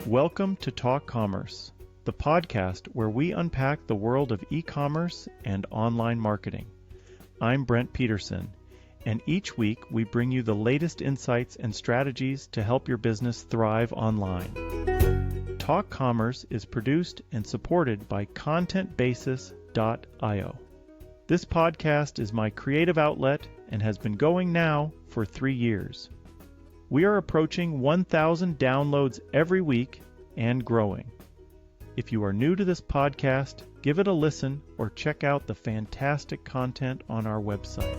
Welcome to Talk Commerce, the podcast where we unpack the world of e-commerce and online marketing. I'm Brent Peterson, and each week we bring you the latest insights and strategies to help your business thrive online. Talk Commerce is produced and supported by ContentBasis.io. This podcast is my creative outlet and has been going now for 3 years. We are approaching 1,000 downloads every week and growing. If you are new to this podcast, give it a listen or check out the fantastic content on our website.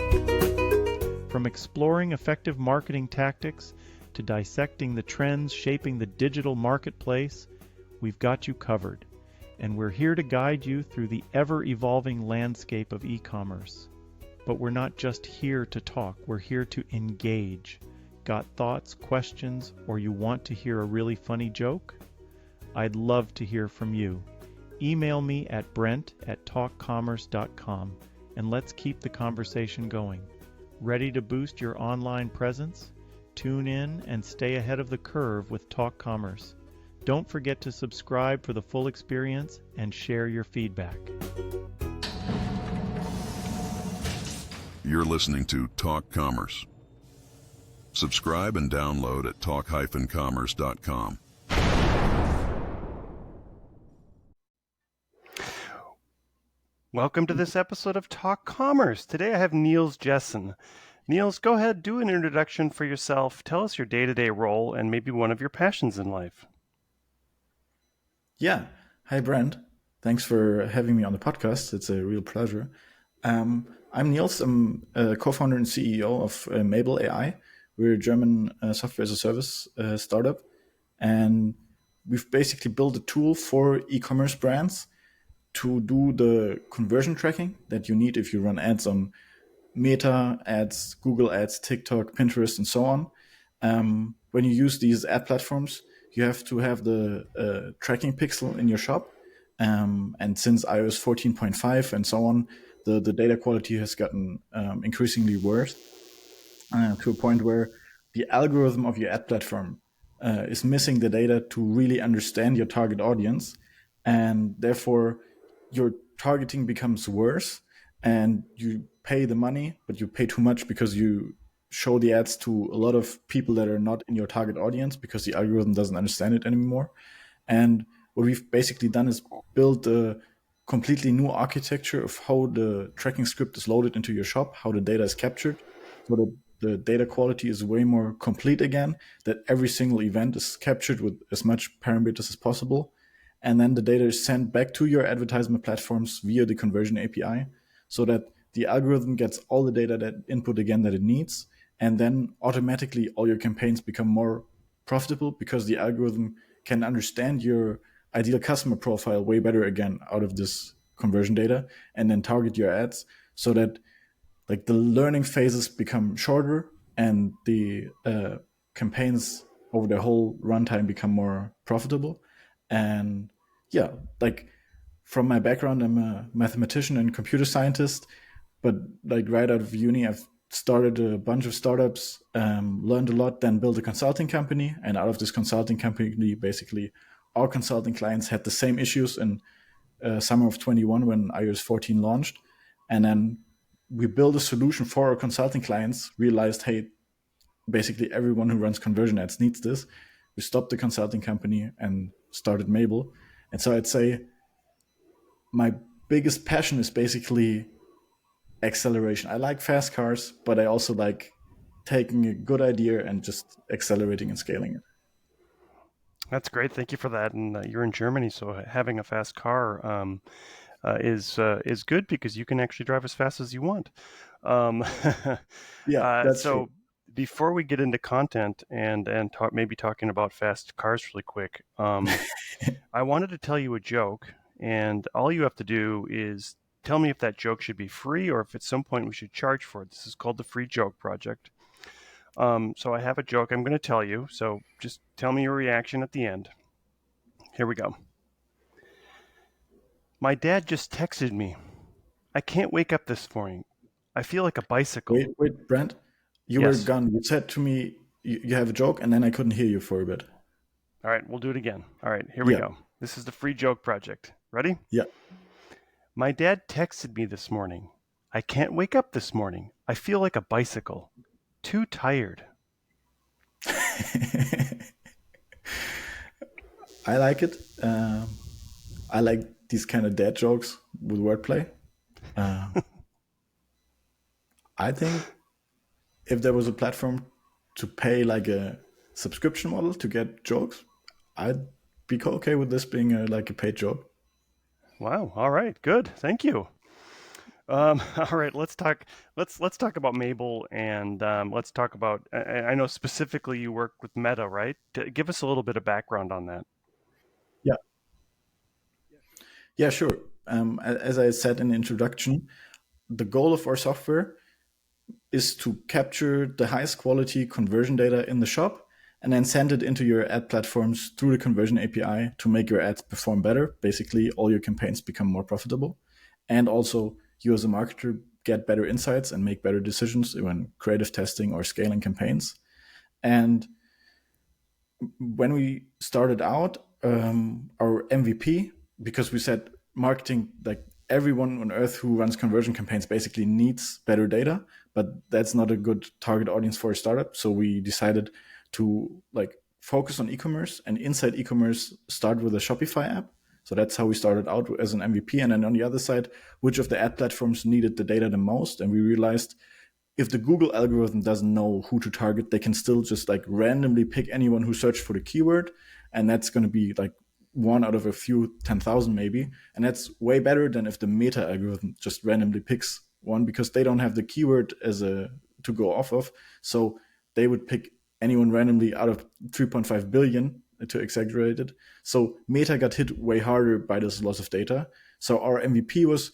From exploring effective marketing tactics to dissecting the trends shaping the digital marketplace, we've got you covered, and we're here to guide you through the ever-evolving landscape of e-commerce. But we're not just here to talk, we're here to engage. Got thoughts, questions, or you want to hear a really funny joke? I'd love to hear from you. Email me at brent@talkcommerce.com and let's keep the conversation going. Ready to boost your online presence? Tune in and stay ahead of the curve with Talk Commerce. Don't forget to subscribe for the full experience and share your feedback. You're listening to Talk Commerce. Subscribe and download at talk-commerce.com. Welcome to this episode of Talk Commerce. Today I have Nils Jessen. Nils, go ahead, do an introduction for yourself. Tell us your day-to-day role and maybe one of your passions in life. Yeah. Hi, Brent. Thanks for having me on the podcast. It's a real pleasure. I'm Nils. I'm a co-founder and CEO of Mabel AI. We're a German software as a service startup. And we've basically built a tool for e-commerce brands to do the conversion tracking that you need if you run ads on Meta ads, Google ads, TikTok, Pinterest, and so on. When you use these ad platforms, you have to have the tracking pixel in your shop. And since iOS 14.5 and so on, the data quality has gotten increasingly worse to a point where the algorithm of your ad platform is missing the data to really understand your target audience. And therefore, your targeting becomes worse and you pay the money, but you pay too much because you show the ads to a lot of people that are not in your target audience because the algorithm doesn't understand it anymore. And what we've basically done is build a completely new architecture of how the tracking script is loaded into your shop, how the data is captured, so that the data quality is way more complete again, that every single event is captured with as much parameters as possible. And then the data is sent back to your advertisement platforms via the conversion API so that the algorithm gets all the data that input again that it needs. And then automatically all your campaigns become more profitable because the algorithm can understand your ideal customer profile way better again out of this conversion data and then target your ads so that like the learning phases become shorter and the campaigns over the whole runtime become more profitable. And yeah, like from my background, I'm a mathematician and computer scientist, but like right out of uni, I've started a bunch of startups, learned a lot, then built a consulting company. And out of this consulting company, basically our consulting clients had the same issues in summer of 21 when iOS 14 launched. And then we built a solution for our consulting clients, realized, hey, basically everyone who runs conversion ads needs this. We stopped the consulting company and started Mabel. And so I'd say my biggest passion is basically acceleration. I like fast cars, but I also like taking a good idea and just accelerating and scaling it. That's great. Thank you for that. And you're in Germany, so having a fast car is good because you can actually drive as fast as you want. Yeah, that's so true. Before we get into content and talking about fast cars really quick, I wanted to tell you a joke, and all you have to do is tell me if that joke should be free or if at some point we should charge for it. This is called the Free Joke Project. So I have a joke I'm going to tell you, so just tell me your reaction at the end. Here we go. My dad just texted me. I can't wake up this morning. I feel like a bicycle. Wait, Brent, you were Yes. gone. You said to me you have a joke, and then I couldn't hear you for a bit. All right, we'll do it again. All right, here we Yeah. go. This is the free joke project. Ready? Yeah. My dad texted me this morning. I can't wake up this morning. I feel like a bicycle. Too tired. I like it. I like these kind of dad jokes with wordplay. I think if there was a platform to pay like a subscription model to get jokes, I'd be okay with this being like a paid joke. Wow. All right. Good. Thank you. All right. Let's talk. Let's talk about Mabel, and let's talk about. I know specifically you work with Meta, right? Give us a little bit of background on that. Yeah. Yeah, sure. As I said in the introduction, the goal of our software is to capture the highest quality conversion data in the shop and then send it into your ad platforms through the conversion API to make your ads perform better. Basically, all your campaigns become more profitable. And also, you as a marketer get better insights and make better decisions when creative testing or scaling campaigns. And when we started out, our MVP, because we said marketing, like everyone on earth who runs conversion campaigns basically needs better data, but that's not a good target audience for a startup. So we decided to like focus on e-commerce, and inside e-commerce start with a Shopify app. So that's how we started out as an MVP. And then on the other side, which of the ad platforms needed the data the most? And we realized if the Google algorithm doesn't know who to target, they can still just like randomly pick anyone who searched for the keyword. And that's going to be like one out of a few 10,000 maybe. And that's way better than if the Meta algorithm just randomly picks one, because they don't have the keyword as a to go off of. So they would pick anyone randomly out of 3.5 billion, to exaggerate it. So Meta got hit way harder by this loss of data. So our MVP was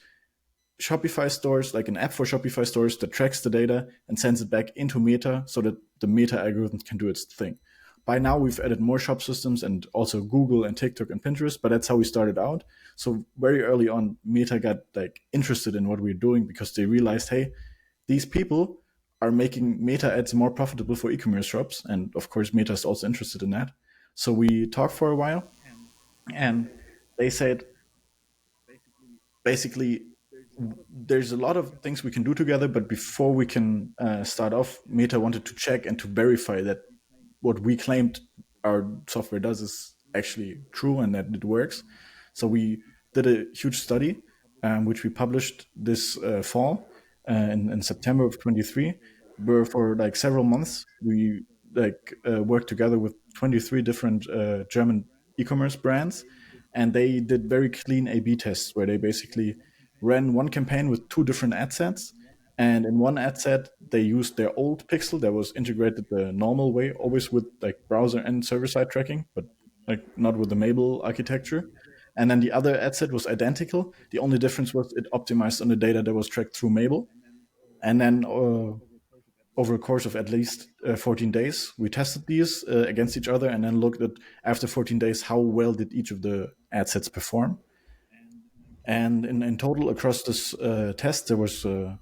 Shopify stores, like an app for Shopify stores that tracks the data and sends it back into Meta so that the Meta algorithm can do its thing. By now, we've added more shop systems and also Google and TikTok and Pinterest, but that's how we started out. So very early on, Meta got like interested in what we're doing because they realized, hey, these people are making Meta ads more profitable for e-commerce shops. And of course, Meta is also interested in that. So we talked for a while and they said, basically, there's a lot of things we can do together, but before we can start off, Meta wanted to check and to verify that what we claimed our software does is actually true and that it works. So we did a huge study, which we published this fall in September of 23, where for like several months we worked together with 23 different German e-commerce brands, and they did very clean A/B tests where they basically ran one campaign with two different ad sets. And in one ad set, they used their old pixel that was integrated the normal way, always with like browser and server side tracking, but like not with the Mabel architecture. And then the other ad set was identical. The only difference was it optimized on the data that was tracked through Mabel. And then over a course of at least 14 days, we tested these against each other and then looked at, after 14 days, how well did each of the ad sets perform. And in total, across this test, there was a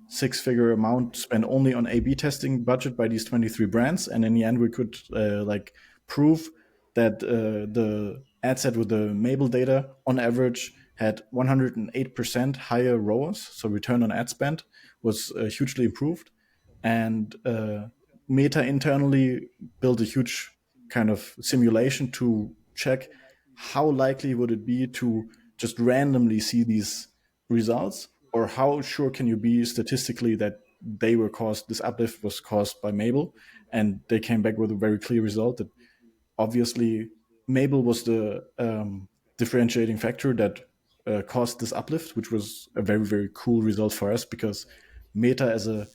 six-figure amount spent only on A/B testing budget by these 23 brands. And in the end, we could prove that the ad set with the Mabel data on average had 108% higher ROAS, so return on ad spend was hugely improved. And Meta internally built a huge kind of simulation to check how likely would it be to just randomly see these results, or how sure can you be statistically that this uplift was caused by Mabel. And they came back with a very clear result that obviously Mabel was the differentiating factor that caused this uplift, which was a very, very cool result for us, because Meta as a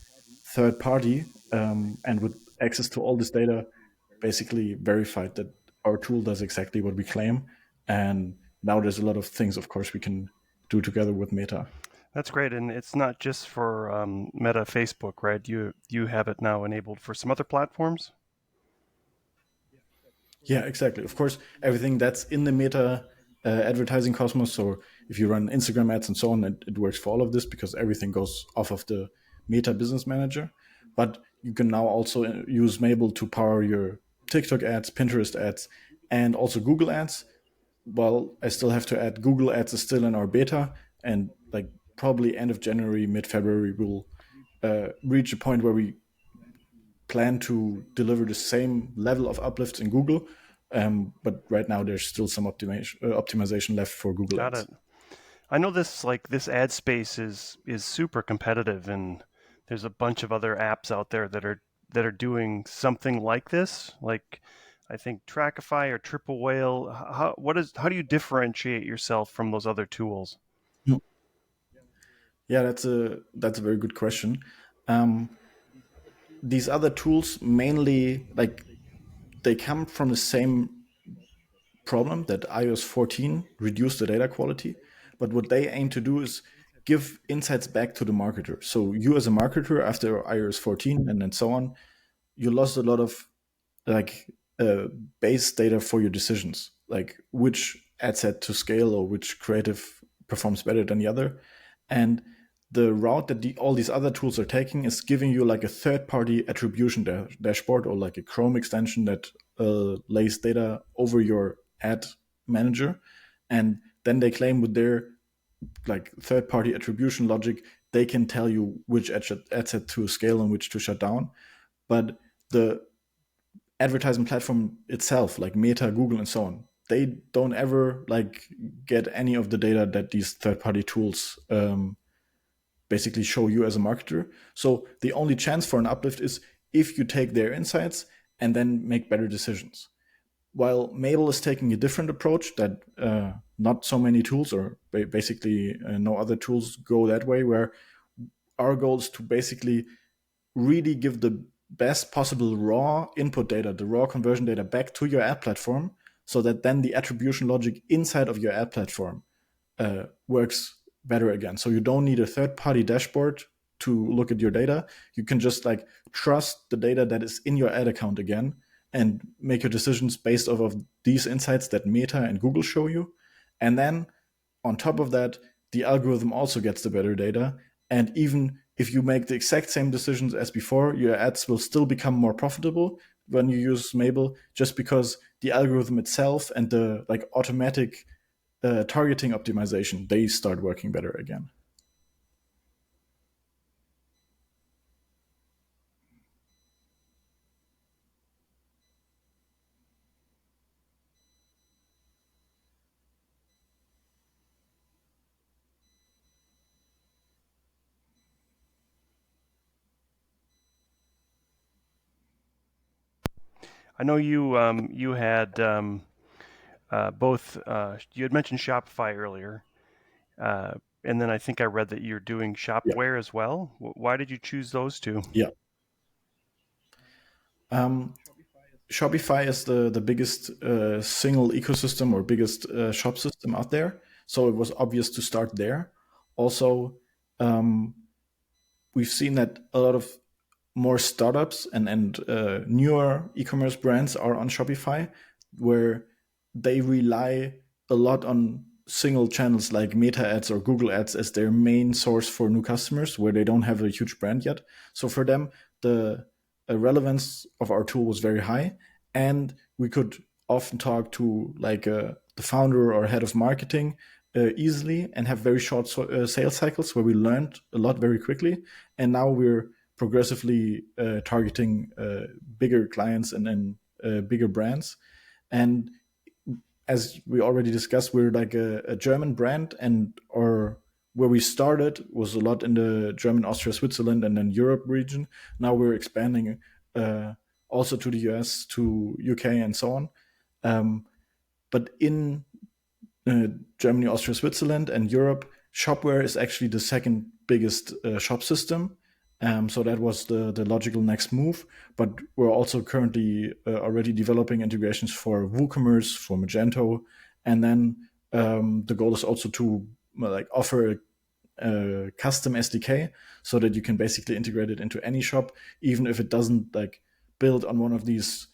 third party and with access to all this data basically verified that our tool does exactly what we claim. And now there's a lot of things, of course, we can do together with Meta. That's great, and it's not just for Meta, Facebook, right? You have it now enabled for some other platforms. Yeah, exactly. Of course, everything that's in the Meta advertising cosmos. So if you run Instagram ads and so on, it works for all of this because everything goes off of the Meta Business Manager. But you can now also use Mabel to power your TikTok ads, Pinterest ads, and also Google ads. Well, I still have to add Google ads is still in our beta, and like probably end of January, mid February, we'll reach a point where we plan to deliver the same level of uplifts in Google. But right now, there's still some optimization left for Google Got ads. it. I know this ad space is super competitive, and there's a bunch of other apps out there that are doing something like this. Like I think Trackify or Triple Whale. How do you differentiate yourself from those other tools? Yeah, that's a very good question. Um, these other tools mainly like they come from the same problem that iOS 14 reduced the data quality, but what they aim to do is give insights back to the marketer. So you as a marketer after iOS 14 and then so on, you lost a lot of like base data for your decisions, like which ad set to scale or which creative performs better than the other. And the route that all these other tools are taking is giving you like a third-party attribution dashboard or like a Chrome extension that lays data over your ad manager, and then they claim with their like third-party attribution logic they can tell you which ad set to scale and which to shut down. But the advertising platform itself, like Meta, Google, and so on, they don't ever like get any of the data that these third-party tools basically show you as a marketer. So the only chance for an uplift is if you take their insights and then make better decisions. While Mabel is taking a different approach that not so many tools or basically no other tools go that way, where our goal is to basically really give the best possible raw input data, the raw conversion data back to your ad platform, so that then the attribution logic inside of your ad platform works better again. So you don't need a third-party dashboard to look at your data. You can just like trust the data that is in your ad account again and make your decisions based off of these insights that Meta and Google show you. And then on top of that, the algorithm also gets the better data. And even if you make the exact same decisions as before, your ads will still become more profitable when you use Mabel, just because the algorithm itself and the like automatic targeting optimization, they start working better again. I know you had both. You had mentioned Shopify earlier, and then I think I read that you're doing Yeah. Shopware as well. Why did you choose those two? Yeah. Shopify is the biggest single ecosystem or biggest shop system out there. So it was obvious to start there. Also, we've seen that a lot of more startups and newer e-commerce brands are on Shopify, where they rely a lot on single channels like Meta ads or Google ads as their main source for new customers, where they don't have a huge brand yet. So for them, the relevance of our tool was very high, and we could often talk to like the founder or head of marketing easily and have very short sales cycles where we learned a lot very quickly. And now we're progressively targeting bigger clients and bigger brands. And as we already discussed, we're like a German brand, and or where we started was a lot in the German, Austria, Switzerland, and then Europe region. Now we're expanding also to the US, to UK, and so on. But in Germany, Austria, Switzerland, and Europe, Shopware is actually the second biggest shop system. So that was the logical next move. But we're also currently already developing integrations for WooCommerce, for Magento, and then the goal is also to like offer a custom SDK so that you can basically integrate it into any shop, even if it doesn't like build on one of these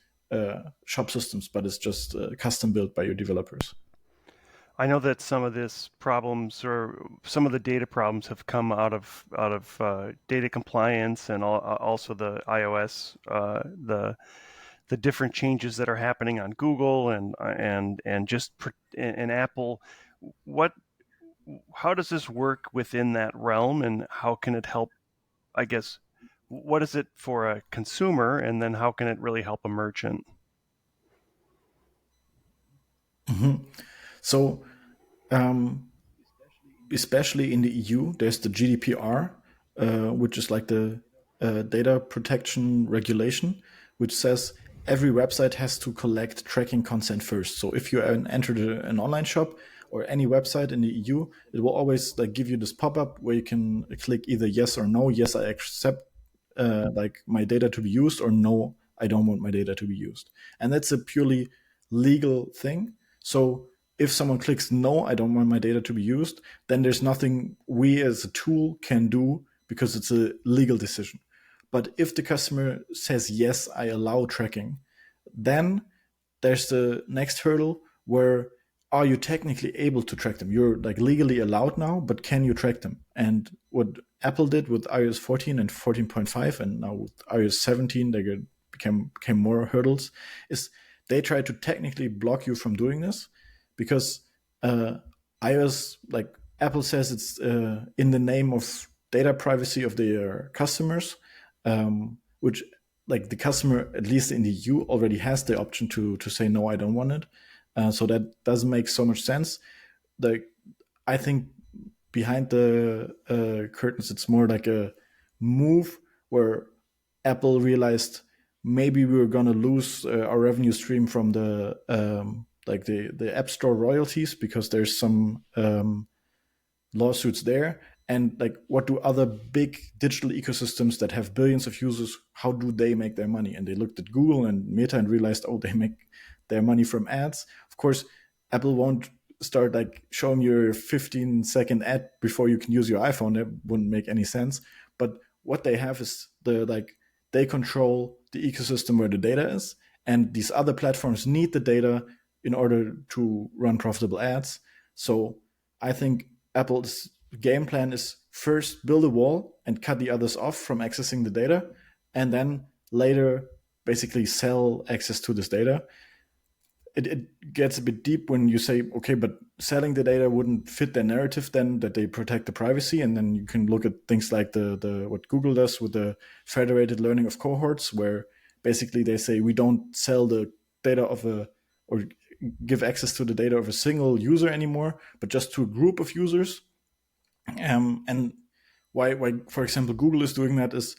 shop systems, but it's just custom built by your developers. I know that some of this problems or some of the data problems have come out of data compliance and also the iOS, the different changes that are happening on Google and Apple. How does this work within that realm, and how can it help? I guess, what is it for a consumer, and then how can it really help a merchant? So, especially in the EU, there's the GDPR, which is like the data protection regulation, which says every website has to collect tracking consent first. So if you enter an online shop or any website in the EU, it will always like give you this pop-up where you can click either yes or no. Yes, I accept like my data to be used, or no, I don't want my data to be used. And that's a purely legal thing. So if someone clicks no, I don't want my data to be used, then there's nothing we as a tool can do because it's a legal decision. But if the customer says yes, I allow tracking, then there's the next hurdle where are you technically able to track them? You're like legally allowed now, but can you track them? And what Apple did with iOS 14 and 14.5, and now with iOS 17, they became more hurdles, is they try to technically block you from doing this because iOS, like Apple says, it's in the name of data privacy of their customers, which like the customer, at least in the EU, already has the option to say no, I don't want it. So that doesn't make so much sense. Like I think behind the curtains, it's more like a move where Apple realized maybe we were gonna lose our revenue stream from the like the App Store royalties because there's some lawsuits there. And like, what do other big digital ecosystems that have billions of users, how do they make their money? And they looked at Google and Meta and realized, oh, they make their money from ads. Of course, Apple won't start like showing your 15-second ad before you can use your iPhone. That wouldn't make any sense. But what they have is they control the ecosystem where the data is, and these other platforms need the data in order to run profitable ads. So I think Apple's game plan is first build a wall and cut the others off from accessing the data, and then later basically sell access to this data. It gets a bit deep when you say, okay, but selling the data wouldn't fit their narrative then that they protect the privacy. And then you can look at things like the what Google does with the federated learning of cohorts, where basically they say we don't sell the data or give access to the data of a single user anymore, but just to a group of users. And why, for example, Google is doing that is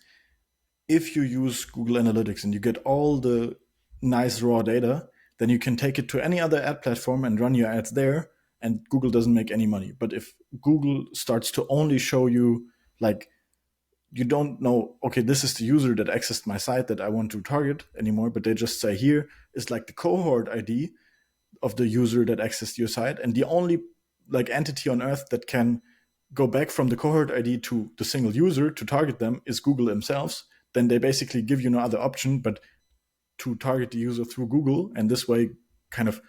if you use Google Analytics and you get all the nice raw data, then you can take it to any other ad platform and run your ads there, and Google doesn't make any money. But if Google starts to only show you, like, you don't know, okay, this is the user that accessed my site that I want to target anymore, but they just say here is like the cohort ID of the user that accessed your site, and the only like entity on earth that can go back from the cohort ID to the single user to target them is Google themselves, then they basically give you no other option but to target the user through Google. And this way, kind of,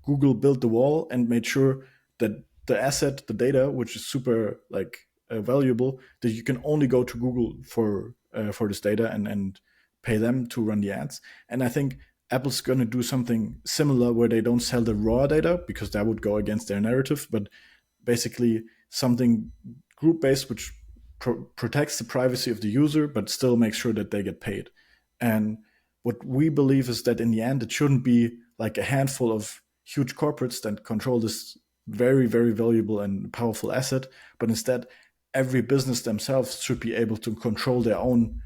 Google built the wall and made sure that the asset, the data, which is super like valuable, that you can only go to Google for this data and pay them to run the ads. And I think Apple's going to do something similar where they don't sell the raw data because that would go against their narrative, but basically something group-based which protects the privacy of the user but still makes sure that they get paid. And what we believe is that in the end, it shouldn't be like a handful of huge corporates that control this very, very valuable and powerful asset, but instead every business themselves should be able to control their own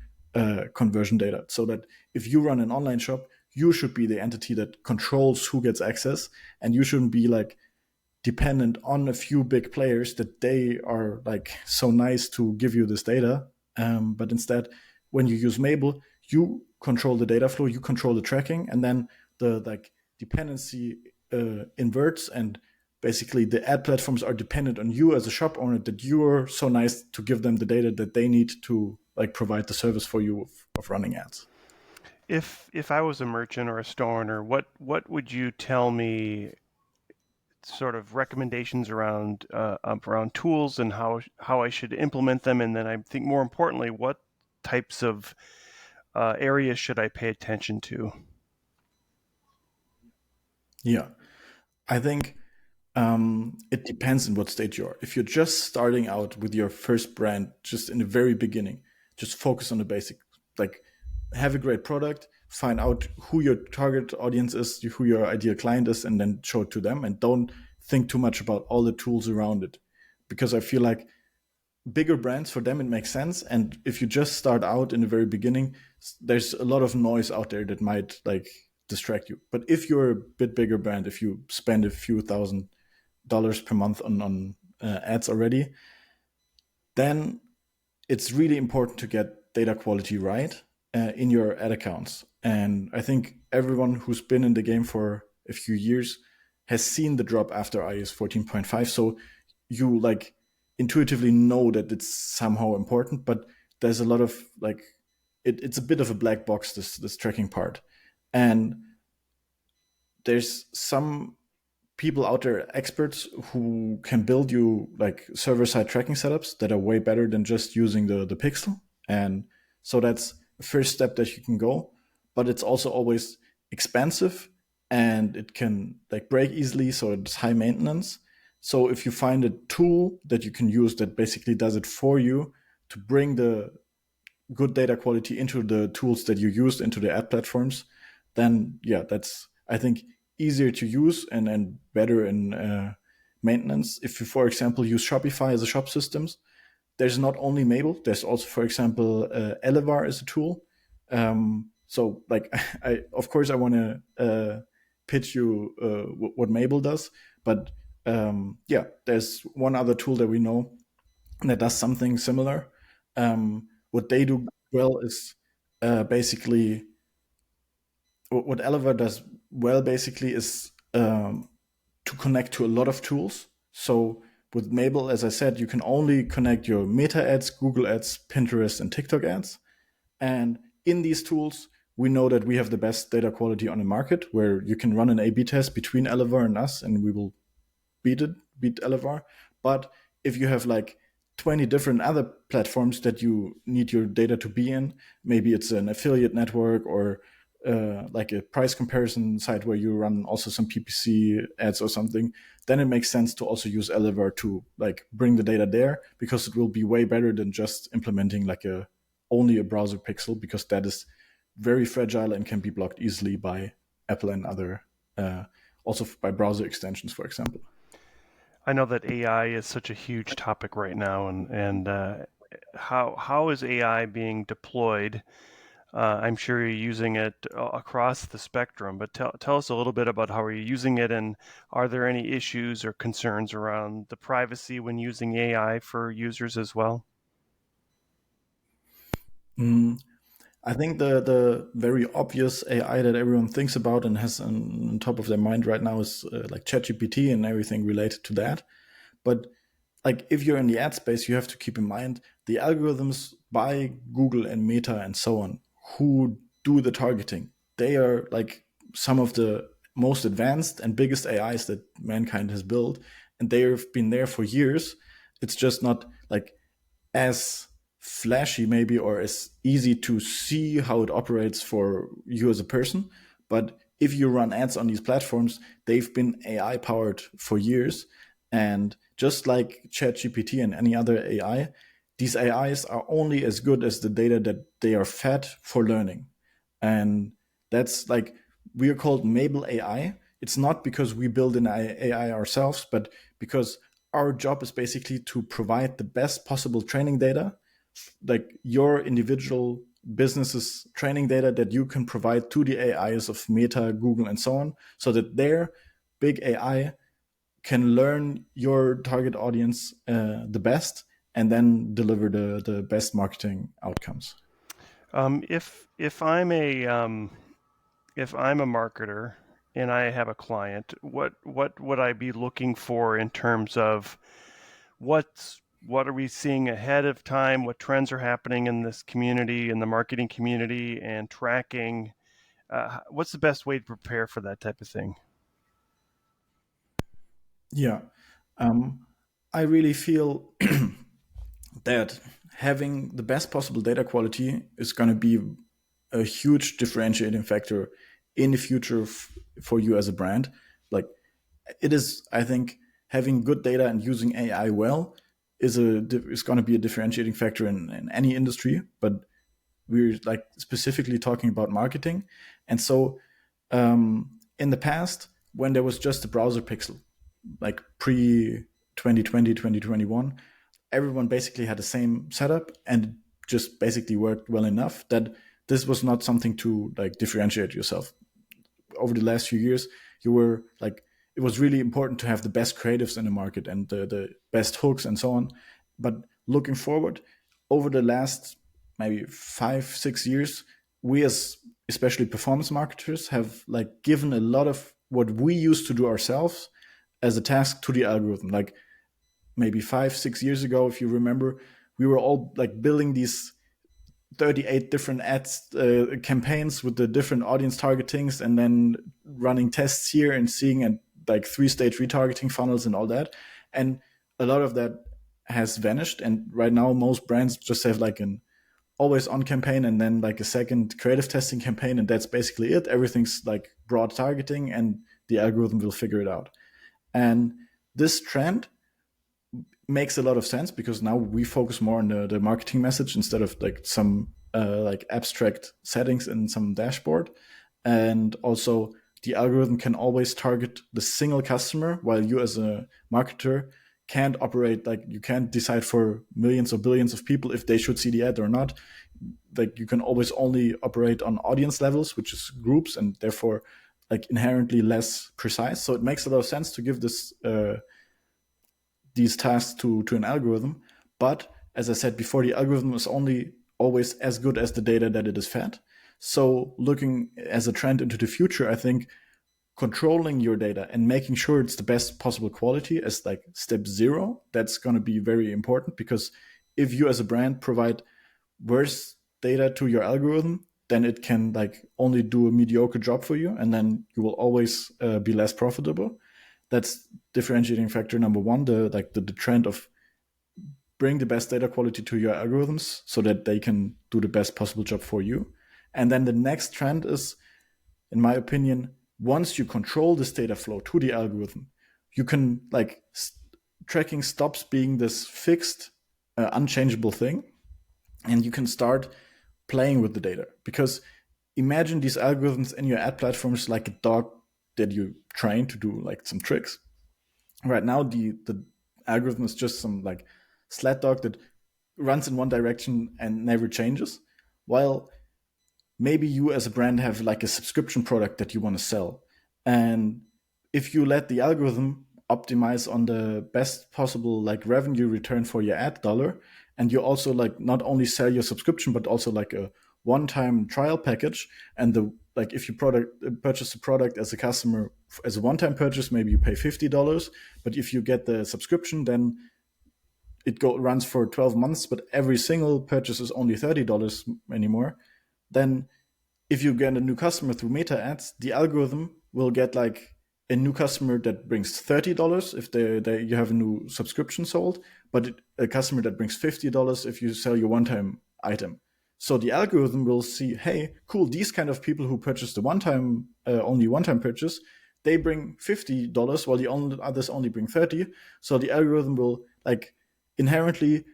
conversion data, so that if you run an online shop, you should be the entity that controls who gets access, and you shouldn't be like dependent on a few big players that they are like so nice to give you this data. But instead, when you use Mabel, you control the data flow, you control the tracking, and then the like dependency inverts, and basically the ad platforms are dependent on you as a shop owner, that you're so nice to give them the data that they need to like provide the service for you of running ads. If I was a merchant or a store owner, what would you tell me, sort of recommendations around tools and how I should implement them, and then I think more importantly, what types of areas should I pay attention to? Yeah, I think it depends on what stage you are. If you're just starting out with your first brand, just in the very beginning, just focus on the basic. Like, have a great product, find out who your target audience is, who your ideal client is, and then show it to them. And don't think too much about all the tools around it, because I feel like bigger brands, for them it makes sense. And if you just start out in the very beginning, there's a lot of noise out there that might like distract you. But if you're a bit bigger brand, if you spend a few $1,000s per month on ads already, then it's really important to get data quality right in your ad accounts. And I think everyone who's been in the game for a few years has seen the drop after iOS 14.5. So you like intuitively know that it's somehow important, but there's a lot of like it's a bit of a black box, this tracking part. And there's some people out there, experts, who can build you like server-side tracking setups that are way better than just using the pixel. And so that's the first step that you can go. But it's also always expensive, and it can like break easily, so it's high maintenance. So if you find a tool that you can use that basically does it for you to bring the good data quality into the tools that you use into the ad platforms, then yeah, that's, I think, easier to use and better in maintenance. If you, for example, use Shopify as a shop systems, there's not only Mabel, there's also, for example, Elevar as a tool. So like, I of course I want to pitch you what Mabel does, but yeah, there's one other tool that we know that does something similar. What they do well is basically what Elevar does well. Basically, is to connect to a lot of tools. So with Mabel, as I said, you can only connect your Meta ads, Google ads, Pinterest, and TikTok ads. And in these tools, we know that we have the best data quality on the market, where you can run an A/B test between Elevar and us, and we will beat Elevar. But if you have like 20 different other platforms that you need your data to be in, maybe it's an affiliate network or like a price comparison site where you run also some PPC ads or something, then it makes sense to also use Elevar to like bring the data there, because it will be way better than just implementing like only a browser pixel, because that is very fragile and can be blocked easily by Apple and other, also by browser extensions, for example. I know that AI is such a huge topic right now, and how is AI being deployed? I'm sure you're using it across the spectrum, but tell us a little bit about how are you using it, and are there any issues or concerns around the privacy when using AI for users as well? I think the very obvious AI that everyone thinks about and has on top of their mind right now is like ChatGPT and everything related to that. But like if you're in the ad space, you have to keep in mind the algorithms by Google and Meta and so on, who do the targeting. They are like some of the most advanced and biggest AIs that mankind has built, and they have been there for years. It's just not like as flashy maybe or as easy to see how it operates for you as a person. But if you run ads on these platforms, they've been AI powered for years. And just like ChatGPT and any other AI, these AIs are only as good as the data that they are fed for learning. And that's like, we are called Mabel AI. It's not because we build an AI ourselves, but because our job is basically to provide the best possible training data, like your individual business's training data that you can provide to the AIs of Meta, Google, and so on, so that their big AI can learn your target audience the best, and then deliver the best marketing outcomes. If I'm a marketer and I have a client, what would I be looking for in terms of what are we seeing ahead of time? What trends are happening in this community, in the marketing community, and tracking? What's the best way to prepare for that type of thing? Yeah. I really feel that having the best possible data quality is going to be a huge differentiating factor in the future for you as a brand. like, it is, I think, having good data and using AI well is going to be a differentiating factor in any industry. But we're like specifically talking about marketing. And so in the past, when there was just a browser pixel, like pre 2020, 2021, everyone basically had the same setup and just basically worked well enough that this was not something to like differentiate yourself. Over the last few years, you were like, it was really important to have the best creatives in the market and the best hooks and so on. But looking forward, over the last maybe 5-6 years, we as especially performance marketers have like given a lot of what we used to do ourselves as a task to the algorithm. Like maybe 5-6 years ago, if you remember, we were all like building these 38 different ads campaigns with the different audience targetings, and then running tests here and seeing and like 3-stage retargeting funnels and all that. And a lot of that has vanished. And right now, most brands just have like an always on campaign and then like a second creative testing campaign. And that's basically it. Everything's like broad targeting and the algorithm will figure it out. And this trend makes a lot of sense because now we focus more on the marketing message instead of like some like abstract settings in some dashboard. And also the algorithm can always target the single customer, while you as a marketer can't operate, like you can't decide for millions or billions of people if they should see the ad or not. Like you can always only operate on audience levels, which is groups, and therefore like inherently less precise. So it makes a lot of sense to give this these tasks to an algorithm. But as I said before, the algorithm is only always as good as the data that it is fed. So looking as a trend into the future, I think controlling your data and making sure it's the best possible quality as like step 0, that's going to be very important. Because if you as a brand provide worse data to your algorithm, then it can like only do a mediocre job for you, and then you will always be less profitable. That's differentiating factor number 1, the trend of bring the best data quality to your algorithms so that they can do the best possible job for you. And then the next trend is, in my opinion, once you control this data flow to the algorithm, you can like tracking stops being this fixed, unchangeable thing, and you can start playing with the data. Because imagine these algorithms in your ad platforms like a dog that you train to do like some tricks. Right now, the algorithm is just some like sled dog that runs in one direction and never changes. While maybe you as a brand have like a subscription product that you want to sell. And if you let the algorithm optimize on the best possible like revenue return for your ad dollar, and you also like not only sell your subscription, but also like a one-time trial package, and the like if you purchase the product as a customer as a one-time purchase, maybe you pay $50, but if you get the subscription, then it runs for 12 months, but every single purchase is only $30 anymore. Then if you get a new customer through meta ads, the algorithm will get like a new customer that brings $30 if you have a new subscription sold, but a customer that brings $50 if you sell your one-time item. So the algorithm will see, hey, cool, these kind of people who purchase the only one-time purchase, they bring $50 while the others only bring $30. So the algorithm will like inherently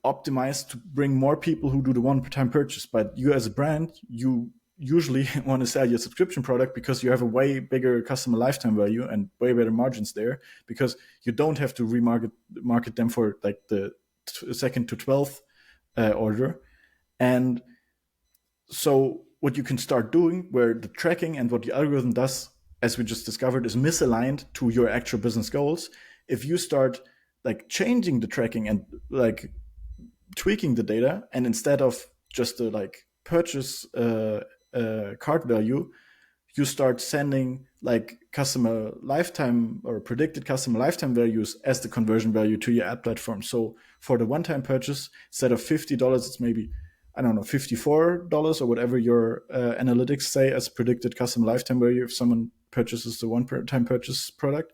optimize to bring more people who do the one-time purchase. But you as a brand, you usually want to sell your subscription product because you have a way bigger customer lifetime value and way better margins there, because you don't have to market them for like the second to 12th order. And so what you can start doing, where the tracking and what the algorithm does, as we just discovered, is misaligned to your actual business goals. If you start like changing the tracking and like tweaking the data, and instead of just the like purchase cart value, you start sending like customer lifetime or predicted customer lifetime values as the conversion value to your ad platform. So for the one-time purchase, instead of $50, it's maybe, I don't know, $54 or whatever your analytics say as predicted customer lifetime value if someone purchases the one-time purchase product.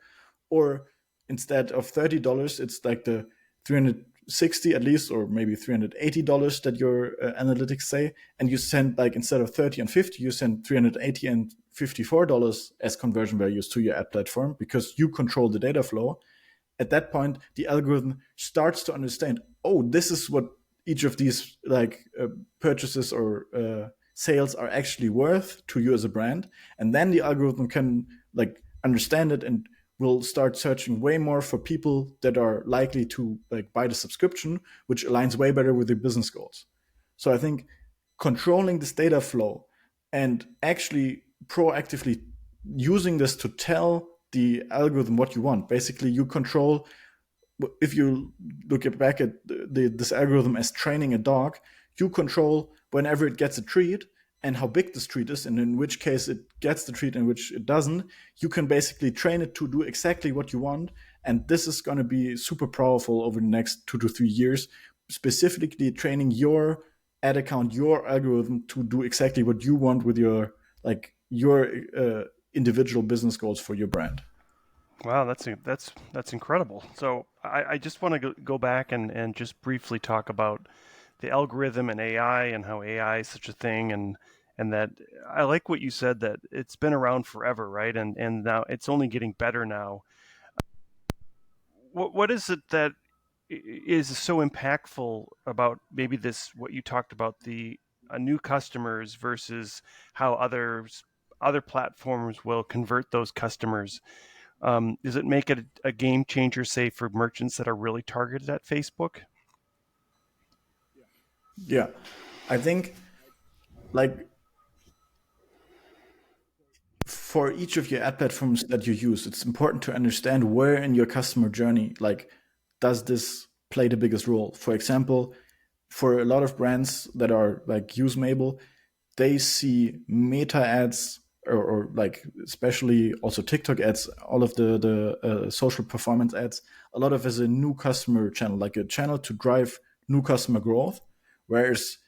Or instead of $30, it's like the $360 at least, or maybe $380 that your analytics say. And you send like, instead of 30 and 50, you send 380 and $54 as conversion values to your ad platform because you control the data flow, at that point, the algorithm starts to understand, oh, this is what each of these purchases or sales are actually worth to you as a brand. And then the algorithm can understand it and will start searching way more for people that are likely to buy the subscription, which aligns way better with your business goals. So I think controlling this data flow and actually proactively using this to tell the algorithm what you want. Basically, you control, if you look back at this algorithm as training a dog, you control whenever it gets a treat and how big this treat is, and in which case it gets the treat and which it doesn't. You can basically train it to do exactly what you want. And this is going to be super powerful over the next 2 to 3 years, specifically training your ad account, your algorithm to do exactly what you want with your individual business goals for your brand. Wow, that's incredible. So I just want to go back and just briefly talk about the algorithm and AI and how AI is such a thing, and that I like what you said, that it's been around forever, right? And now it's only getting better now. What is it that is so impactful about maybe this, what you talked about, the new customers versus how other platforms will convert those customers? Does it make it a game changer, say, for merchants that are really targeted at Facebook? Yeah, I think for each of your ad platforms that you use, it's important to understand where in your customer journey, does this play the biggest role? For example, for a lot of brands that are use Mabel, they see meta ads or especially also TikTok ads, all of the social performance ads, a lot of as a new customer channel, like a channel to drive new customer growth. Whereas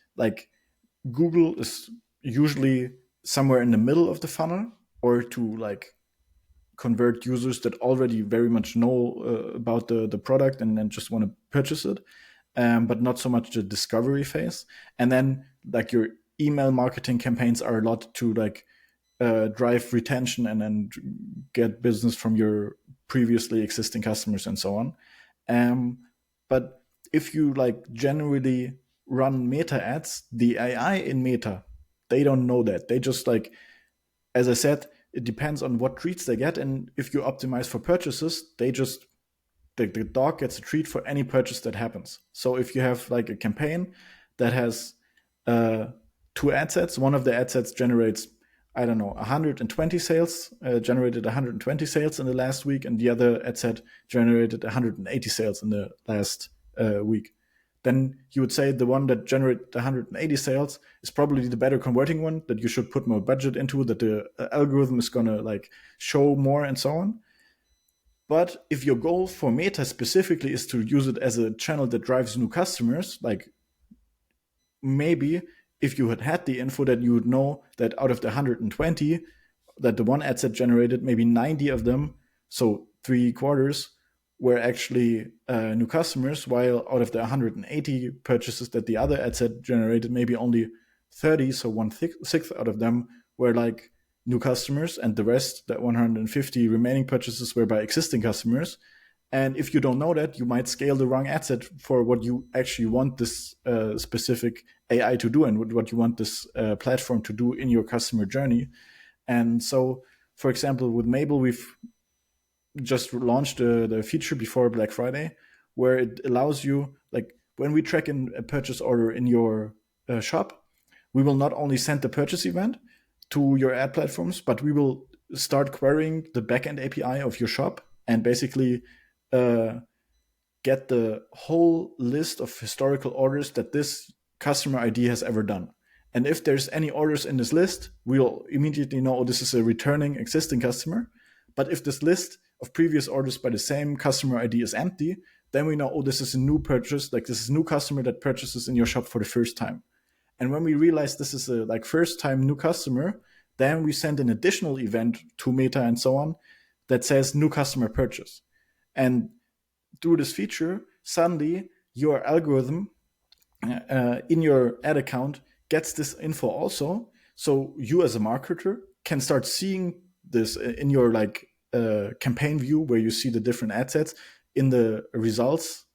Google is usually somewhere in the middle of the funnel, or to convert users that already very much know about the product and then just want to purchase it, but not so much the discovery phase. And then your email marketing campaigns are a lot to drive retention and then get business from your previously existing customers and so on. But if you generally run meta ads, the AI in meta, they don't know that. They just as I said, it depends on what treats they get. And if you optimize for purchases, they just, the dog gets a treat for any purchase that happens. So if you have a campaign that has 2 ad sets, one of the ad sets generates, I don't know, 120 sales, generated 120 sales in the last week, and the other ad set generated 180 sales in the last week. Then you would say the one that generated 180 sales is probably the better converting one, that you should put more budget into, that the algorithm is going to show more and so on. But if your goal for Meta specifically is to use it as a channel that drives new customers, maybe if you had the info, that you would know that out of the 120 that the one ad set generated, maybe 90 of them, so 3/4, were actually new customers, while out of the 180 purchases that the other ad set generated, maybe only 30, so 1/6 out of them were new customers, and the rest, that 150 remaining purchases, were by existing customers. And if you don't know that, you might scale the wrong ad set for what you actually want this specific AI to do and what you want this platform to do in your customer journey. And so, for example, with Mabel, we've just launched the feature before Black Friday, where it allows you, when we track in a purchase order in your shop, we will not only send the purchase event to your ad platforms, but we will start querying the backend API of your shop and basically get the whole list of historical orders that this customer ID has ever done. And if there's any orders in this list, we'll immediately know, oh, this is a returning existing customer. But if this list of previous orders by the same customer ID is empty, then we know, oh, this is a new purchase, this is a new customer that purchases in your shop for the first time. And when we realize this is a first time new customer, then we send an additional event to Meta and so on that says new customer purchase. And through this feature, suddenly your algorithm in your ad account gets this info also. So you as a marketer can start seeing this in your campaign view, where you see the different ad sets. In the results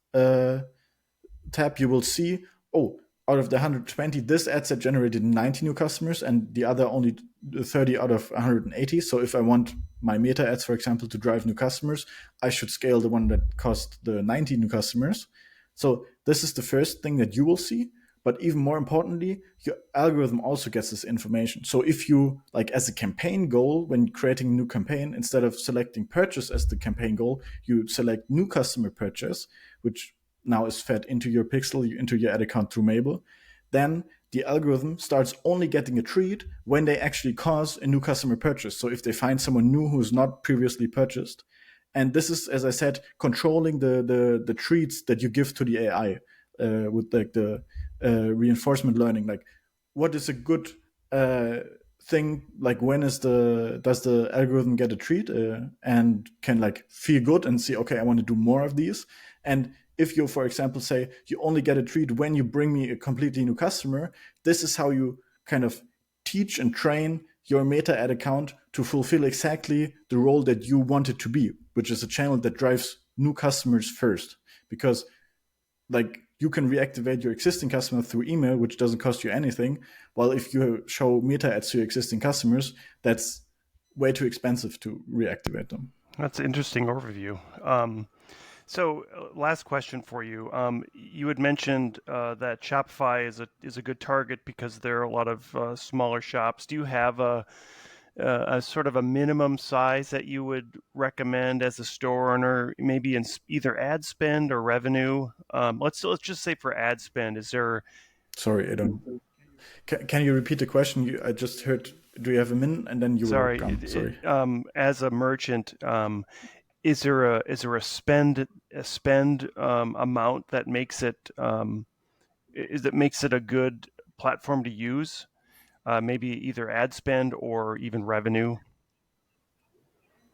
tab, you will see, oh, out of the 120, this ad set generated 90 new customers, and the other only 30 out of 180. So if I want my meta ads, for example, to drive new customers, I should scale the one that cost the 90 new customers. So this is the first thing that you will see. But even more importantly, your algorithm also gets this information. So if you, as a campaign goal, when creating a new campaign, instead of selecting purchase as the campaign goal, you select new customer purchase, which now is fed into your pixel, into your ad account through Mabel, then the algorithm starts only getting a treat when they actually cause a new customer purchase. So if they find someone new who's not previously purchased. And this is, as I said, controlling the treats that you give to the AI with the reinforcement learning. What is a good thing? When does the algorithm get a treat and can feel good and see, okay, I want to do more of these. And if you, for example, say you only get a treat when you bring me a completely new customer, this is how you kind of teach and train your meta ad account to fulfill exactly the role that you want it to be, which is a channel that drives new customers first. Because you can reactivate your existing customer through email, which doesn't cost you anything. While if you show meta ads to your existing customers, that's way too expensive to reactivate them. That's an interesting overview. So last question for you. You had mentioned that Shopify is a good target because there are a lot of smaller shops. Do you have a sort of a minimum size that you would recommend as a store owner, maybe in either ad spend or revenue? Let's just say for ad spend, is there? Sorry, I don't. Can you repeat the question? I just heard. Do you have a minute? And then you were gone. Sorry. As a merchant, is there a spend amount that makes it a good platform to use? Maybe either ad spend or even revenue.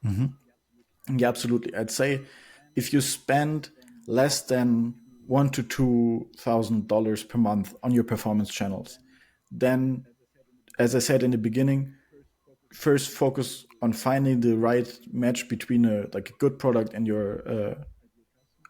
Mm-hmm. Yeah, absolutely. I'd say if you spend less than $1,000 to $2,000 per month on your performance channels, then, as I said in the beginning, first focus on finding the right match between a good product and your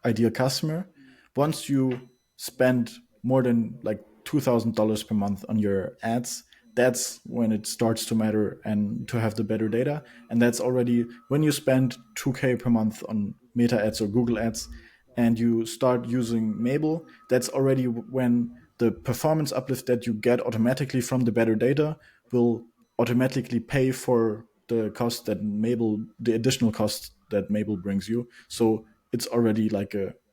ideal customer. Once you spend more than $2,000 per month on your ads, that's when it starts to matter and to have the better data. And that's already when you spend $2,000 per month on meta ads or Google ads and you start using Mabel, that's already when the performance uplift that you get automatically from the better data will automatically pay for the cost that the additional cost that Mabel brings you. So it's already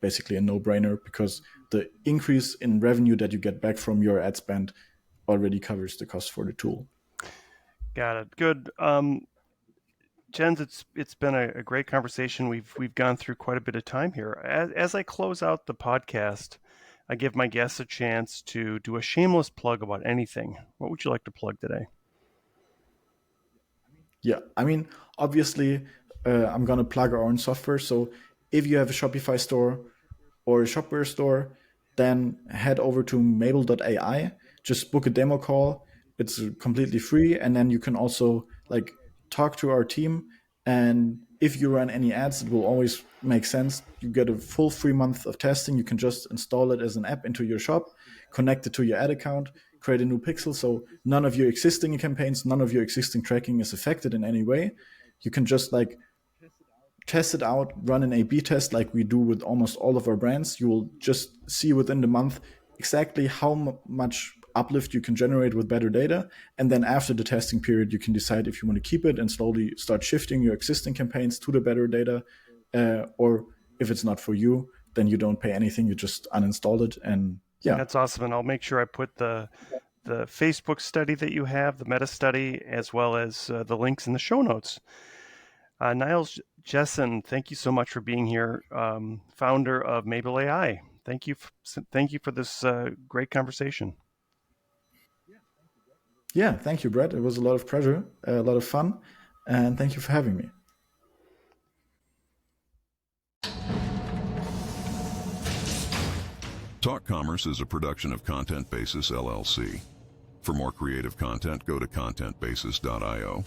basically a no-brainer, because the increase in revenue that you get back from your ad spend already covers the cost for the tool. Got it. Good. Jens, it's been a great conversation. We've gone through quite a bit of time here. As I close out the podcast, I give my guests a chance to do a shameless plug about anything. What would you like to plug today? Yeah, I mean, obviously, I'm going to plug our own software. So if you have a Shopify store or a Shopware store, then head over to Mabel.ai. Just book a demo call. It's completely free. And then you can also talk to our team. And if you run any ads, it will always make sense. You get a full free month of testing. You can just install it as an app into your shop, connect it to your ad account, create a new pixel. So none of your existing campaigns, none of your existing tracking is affected in any way. You can just test it out, run an A/B test like we do with almost all of our brands. You will just see within the month exactly how much uplift you can generate with better data. And then after the testing period, you can decide if you want to keep it and slowly start shifting your existing campaigns to the better data. Or if it's not for you, then you don't pay anything. You just uninstall it. And yeah. That's awesome. And I'll make sure I put the Facebook study that you have, the meta study, as well as the links in the show notes. Nils Jessen, thank you so much for being here, founder of Mabel AI. Thank you for this great conversation. Yeah, thank you, Brett. It was a lot of pleasure, a lot of fun, and thank you for having me. Talk Commerce is a production of Content Basis, LLC. For more creative content, go to contentbasis.io.